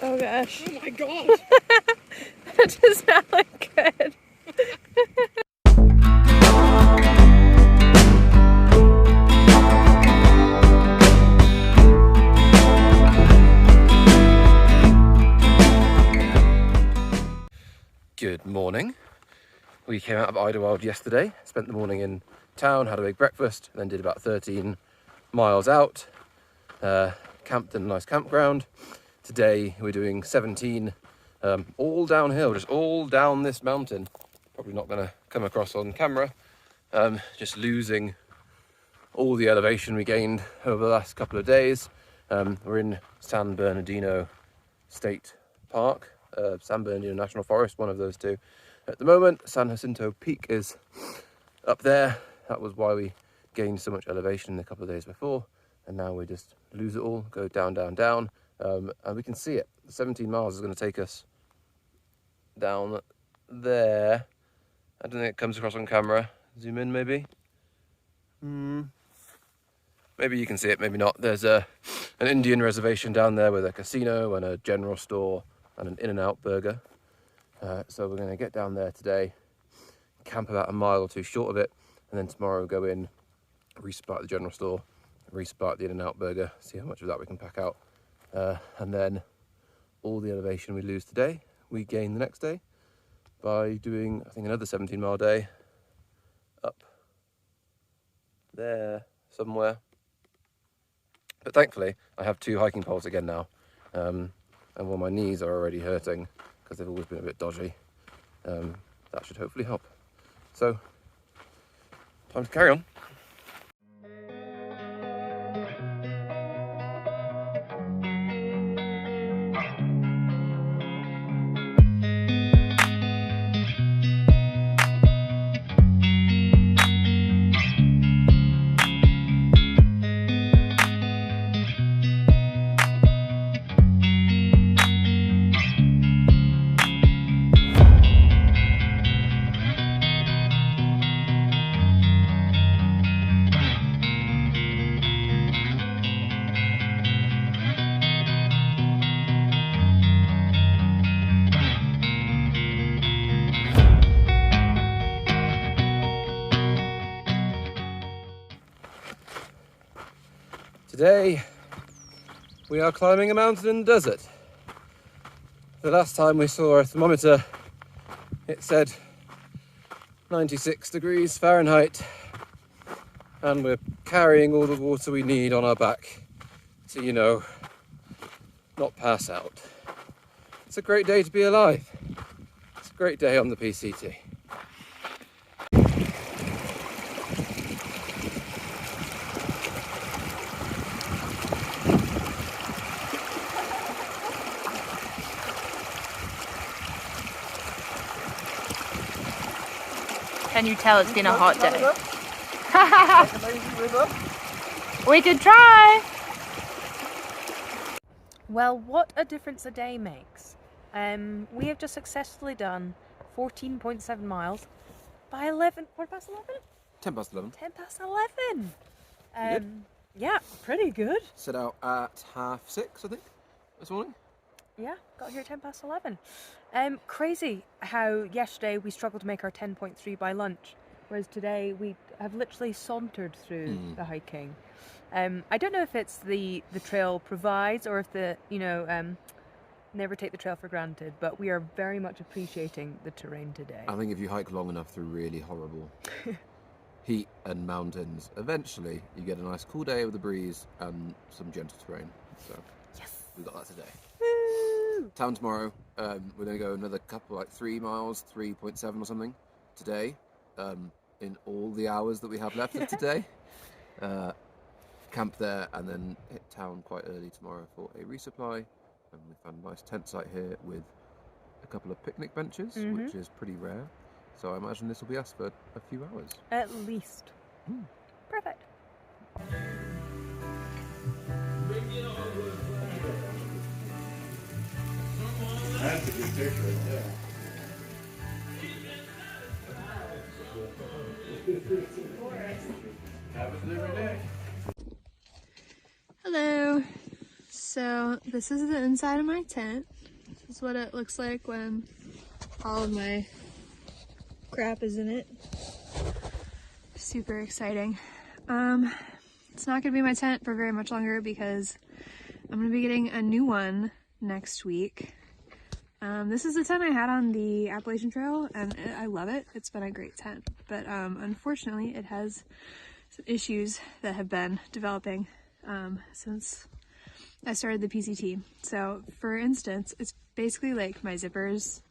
Oh gosh. Oh my god! That does not look good. Good morning. We came out of Idyllwild yesterday, spent the morning in town, had a big breakfast, then did about 13 miles out, camped in a nice campground. Today we're doing 17, all downhill, just all down this mountain. Probably not going to come across on camera, just losing all the elevation we gained over the last couple of days. We're in San Bernardino State Park, San Bernardino National Forest, one of those two. At the moment, San Jacinto Peak is up there. That was why we gained so much elevation a couple of days before. And now we just lose it all, go down, down, down. And we can see it. 17 miles is going to take us down there. I don't think it comes across on camera. Zoom in maybe. Maybe you can see it, maybe not. There's an Indian reservation down there with a casino and a general store and an In-N-Out burger. So we're going to get down there today, camp about a mile or two short of it, and then tomorrow go in, respark the general store, respark the In-N-Out burger, see how much of that we can pack out. And then all the elevation we lose today, we gain the next day by doing, I think, another 17-mile day up there somewhere. But thankfully, I have 2 hiking poles again now, and while my knees are already hurting, because they've always been a bit dodgy, that should hopefully help. So, time to carry on. Today, we are climbing a mountain in the desert. The last time we saw a thermometer, it said 96 degrees Fahrenheit, and we're carrying all the water we need on our back to, you know, not pass out. It's a great day to be alive. It's a great day on the PCT. Can you tell it's been a hot day? We could try! Well, what a difference a day makes. We have just successfully done 14.7 miles by 11, quarter past 11? 10 past 11. 10 past 11! Good. Yeah, pretty good. Set out at 6:30, I think, this morning. Yeah, got here at 10 past 11. Crazy how yesterday we struggled to make our 10.3 by lunch, whereas today we have literally sauntered through the hiking. I don't know if it's the trail provides or if never take the trail for granted, but we are very much appreciating the terrain today. I think if you hike long enough through really horrible heat and mountains, eventually you get a nice cool day with a breeze and some gentle terrain. So Yes! we got that today. Woo! Town tomorrow. We're going to go another couple, like 3 miles, 3.7 or something today, in all the hours that we have left of today. Camp there and then hit town quite early tomorrow for a resupply. And we found a nice tent site here with a couple of picnic benches, which is pretty rare. So I imagine this will be us for a few hours. At least. Perfect. That's a good picture right there. Happens every day. Hello. So this is the inside of my tent. This is what it looks like when all of my crap is in it. Super exciting. It's not gonna be my tent for very much longer because I'm gonna be getting a new one next week. This is the tent I had on the Appalachian Trail and I love it. It's been a great tent, but unfortunately it has some issues that have been developing since I started the PCT. So for instance, it's basically like my zippers.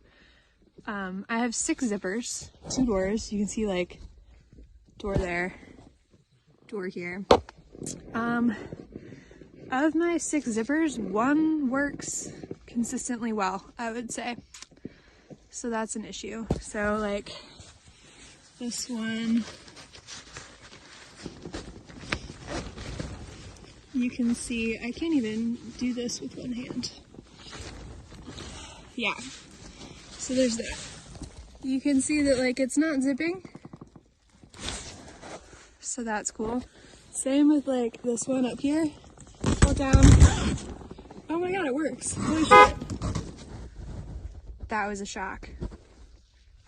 I have 6 zippers, 2 doors. You can see like door there, door here. Of my 6 zippers, 1 works consistently well, I would say. So that's an issue. So like this one, you can see, I can't even do this with one hand. Yeah, so there's that. You can see that like it's not zipping. So that's cool. Same with like this one up here. Pull down. Oh my god, it works. Holy shit. That was a shock.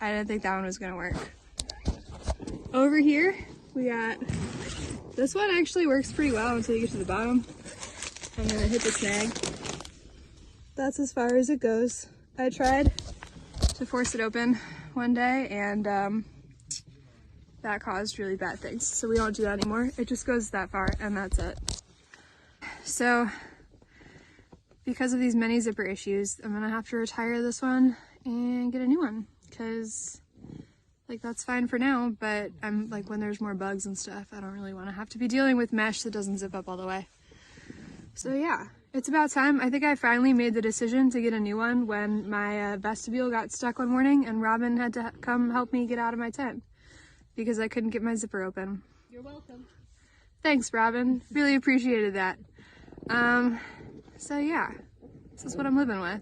I didn't think that one was gonna work. Over here, we got, this one actually works pretty well until you get to the bottom. I'm gonna hit the snag. That's as far as it goes. I tried to force it open one day and that caused really bad things. So we won't do that anymore. It just goes that far and that's it. So because of these many zipper issues, I'm gonna have to retire this one and get a new one because like that's fine for now, but I'm like, when there's more bugs and stuff, I don't really want to have to be dealing with mesh that doesn't zip up all the way. So yeah, it's about time. I think I finally made the decision to get a new one when my vestibule got stuck one morning and Robin had to come help me get out of my tent because I couldn't get my zipper open. You're welcome. Thanks, Robin. Really appreciated that. So yeah, this is what I'm living with.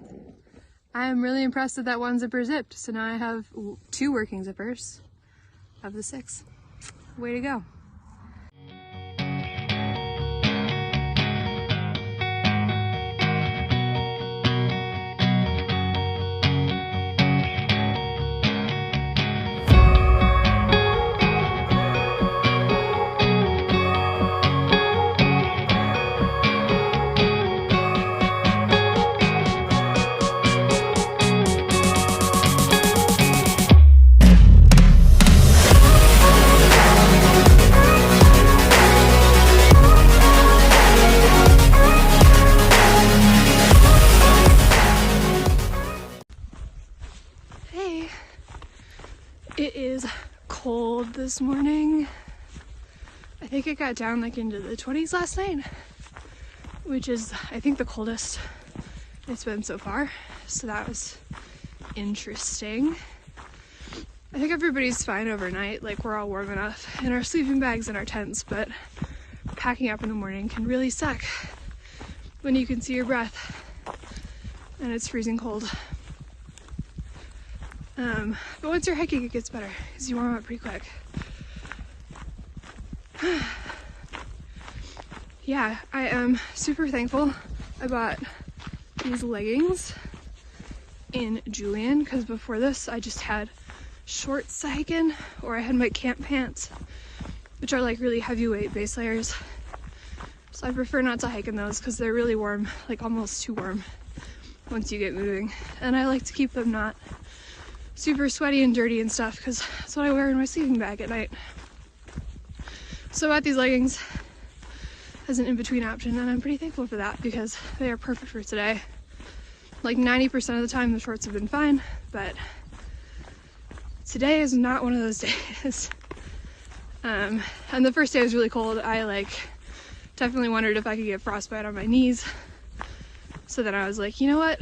I'm really impressed that that one zipper zipped. So now I have 2 working zippers of the 6. Way to go. It is cold this morning. I think it got down like into the 20s last night, which is, I think, the coldest it's been so far. So that was interesting. I think everybody's fine overnight, like we're all warm enough in our sleeping bags and our tents, but packing up in the morning can really suck when you can see your breath and it's freezing cold. But once you're hiking, it gets better because you warm up pretty quick. Yeah, I am super thankful I bought these leggings in Julian because before this I just had shorts to hike in, or I had my camp pants, which are like really heavyweight base layers. So I prefer not to hike in those because they're really warm, like almost too warm once you get moving. And I like to keep them not super sweaty and dirty and stuff because that's what I wear in my sleeping bag at night. So I bought these leggings as an in-between option and I'm pretty thankful for that because they are perfect for today. Like 90% of the time the shorts have been fine, but today is not one of those days. And the first day was really cold. I like definitely wondered if I could get frostbite on my knees. So then I was like, you know what?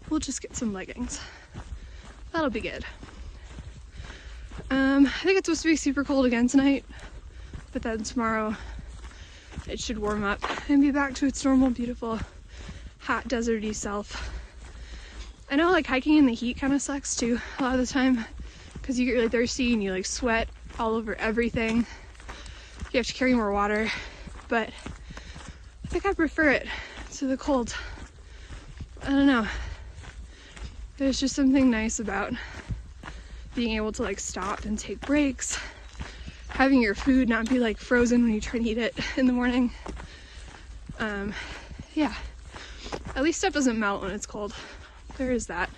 We'll just get some leggings. That'll be good. I think it's supposed to be super cold again tonight, but then tomorrow it should warm up and be back to its normal, beautiful, hot, deserty self. I know like hiking in the heat kind of sucks too a lot of the time because you get really thirsty and you like sweat all over everything. You have to carry more water, but I think I prefer it to the cold. I don't know. There's just something nice about being able to like stop and take breaks, having your food not be like frozen when you try to eat it in the morning. Yeah, at least stuff doesn't melt when it's cold. There is that.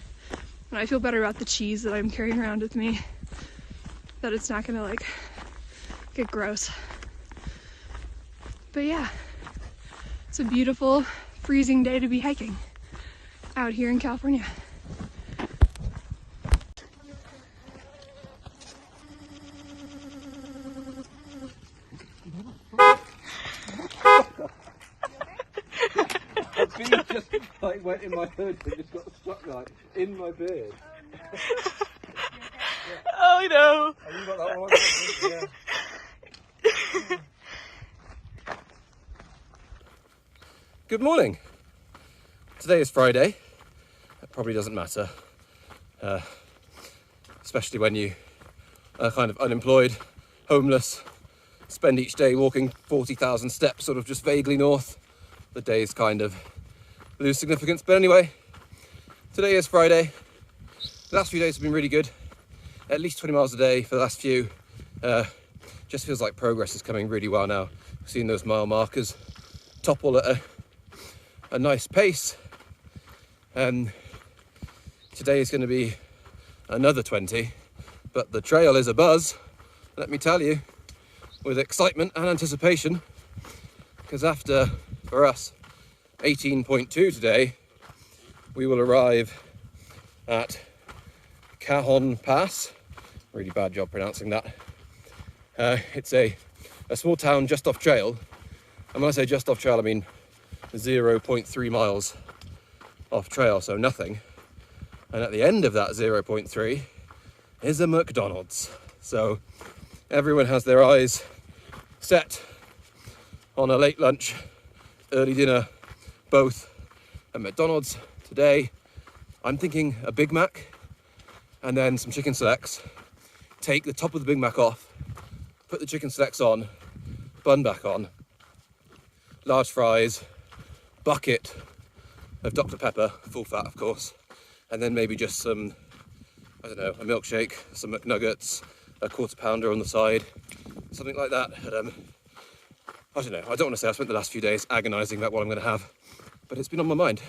And I feel better about the cheese that I'm carrying around with me, that it's not gonna like get gross. But yeah, it's a beautiful freezing day to be hiking out here in California. A bee just like went in my hood and just got stuck like in my beard. Oh no! Have you got that one? Yeah. Good morning. Today is Friday. That probably doesn't matter, especially when you are kind of unemployed, homeless, spend each day walking 40,000 steps, sort of just vaguely north. The days kind of lose significance. But anyway, today is Friday. The last few days have been really good. At least 20 miles a day for the last few. Just feels like progress is coming really well now. Seeing those mile markers topple at a nice pace. Today is going to be another 20, but the trail is abuzz, let me tell you, with excitement and anticipation, because after, for us, 18.2 today, we will arrive at Cajon Pass. Really bad job pronouncing that. It's a small town just off trail, and when I say just off trail I mean 0.3 miles off trail, so nothing. And at the end of that 0.3 is a McDonald's. So everyone has their eyes set on a late lunch, early dinner, both at McDonald's. Today I'm thinking a Big Mac and then some chicken selects. Take the top of the Big Mac off, put the chicken selects on, bun back on, large fries, bucket of Dr. Pepper, full fat of course, and then maybe just some, I don't know, a milkshake, some McNuggets, a quarter pounder on the side, something like that. And, I don't know, I don't want to say I spent the last few days agonising about what I'm going to have, but it's been on my mind.